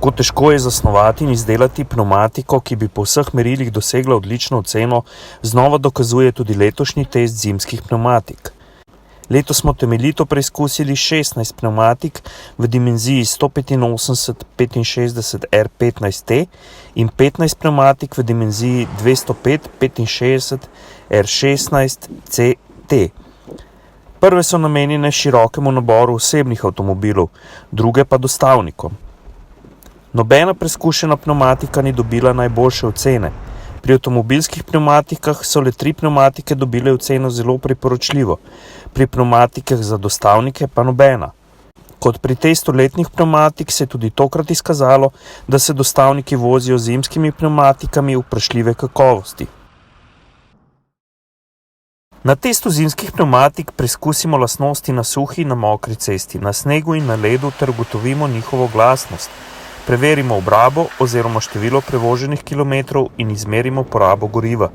Kako težko je zasnovati in izdelati pnevmatiko, ki bi po vseh merilih dosegla odlično oceno, znova dokazuje tudi letošnji test zimskih pnevmatik. Letos smo temeljito preizkusili 16 pnevmatik v dimenziji 185-65 R15T in 15 pnevmatik v dimenziji 205-65 R16CT. Prve so namenjene širokemu naboru osebnih avtomobilov, druge pa dostavnikom. Nobena preizkušena pnevmatika ni dobila najboljše ocene. Pri avtomobilskih pnevmatikah so le 3 pnevmatike dobile oceno zelo priporočljivo, pri pnevmatikah za dostavnike pa nobena. Kot pri testu letnih pnevmatik se je tudi tokrat izkazalo, da se dostavniki vozijo z zimskimi pnevmatikami vprašljive kakovosti. Na testu zimskih pnevmatik preizkusimo lastnosti na suhi in na mokri cesti, na snegu in na ledu ter ugotovimo njihovo glasnost. Preverimo obrabo oziroma število prevoženih kilometrov in izmerimo porabo goriva.